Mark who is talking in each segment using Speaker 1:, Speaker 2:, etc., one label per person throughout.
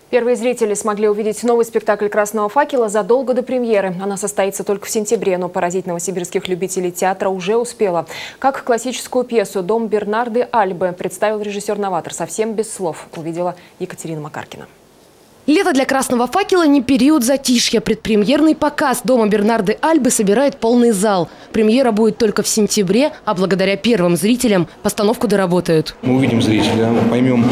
Speaker 1: Первые зрители смогли увидеть новый спектакль «Красного факела» задолго до премьеры. Она состоится только в сентябре, но поразить новосибирских любителей театра уже успела. Как классическую пьесу «Дом Бернарды Альбы» представил режиссер-новатор совсем без слов, увидела Екатерина Макаркина.
Speaker 2: Лето для «Красного факела» не период затишья. Предпремьерный показ «Дома Бернарды Альбы» собирает полный зал. Премьера будет только в сентябре, а благодаря первым зрителям постановку доработают.
Speaker 3: Мы увидим зрителя, поймем,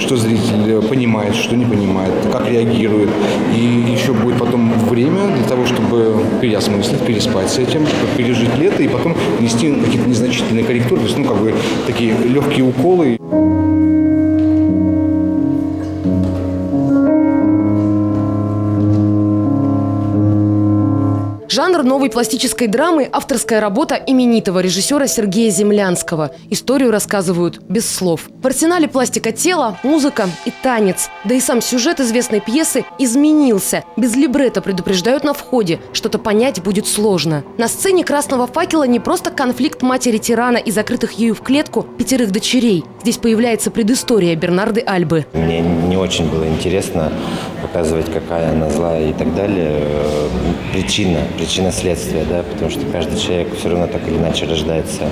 Speaker 3: что зритель понимает, что не понимает, как реагирует. И еще будет потом время для того, чтобы переосмыслить, переспать с этим, пережить лето и потом внести какие-то незначительные корректуры, то есть, такие легкие уколы.
Speaker 2: Жанр новой пластической драмы – авторская работа именитого режиссера Сергея Землянского. Историю рассказывают без слов. В арсенале пластика тела, музыка и танец. Да и сам сюжет известной пьесы изменился. Без либретто предупреждают на входе. Что-то понять будет сложно. На сцене «Красного факела» не просто конфликт матери-тирана и закрытых ею в клетку 5 дочерей. Здесь появляется предыстория Бернарды Альбы.
Speaker 4: Мне не очень было интересно показывать, какая она злая и так далее. Причина следствия, да, потому что каждый человек все равно так или иначе рождается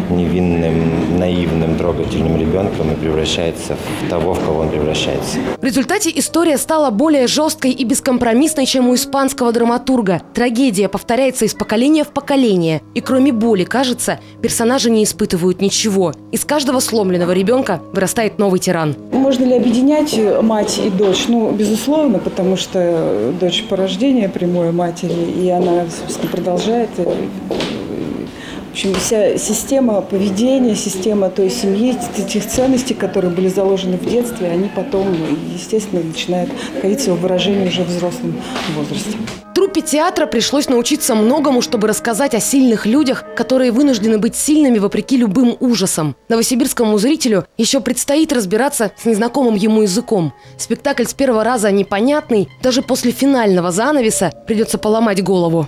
Speaker 4: невинным, наивным, трогательным ребенком и превращается в того, в кого он превращается.
Speaker 2: В результате история стала более жесткой и бескомпромиссной, чем у испанского драматурга. Трагедия повторяется из поколения в поколение. И кроме боли, кажется, персонажи не испытывают ничего. Из каждого сломленного ребенка вырастает новый тиран.
Speaker 5: Можно ли объединять мать и дочь? Ну, безусловно, потому что дочь по рождению прямой матери, и она, собственно, продолжает. В общем, вся система поведения, система той семьи, тех ценностей, которые были заложены в детстве, они потом, естественно, начинают находить свое выражение уже в взрослом возрасте.
Speaker 2: Труппе театра пришлось научиться многому, чтобы рассказать о сильных людях, которые вынуждены быть сильными вопреки любым ужасам. Новосибирскому зрителю еще предстоит разбираться с незнакомым ему языком. Спектакль с первого раза непонятный, даже после финального занавеса придется поломать голову.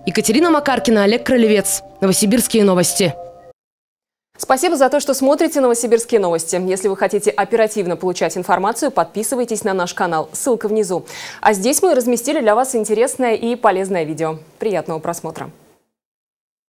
Speaker 2: Екатерина Макаркина, Олег Кролевец. Новосибирские новости.
Speaker 1: Спасибо за то, что смотрите «Новосибирские новости». Если вы хотите оперативно получать информацию, подписывайтесь на наш канал. Ссылка внизу. А здесь мы разместили для вас интересное и полезное видео. Приятного просмотра.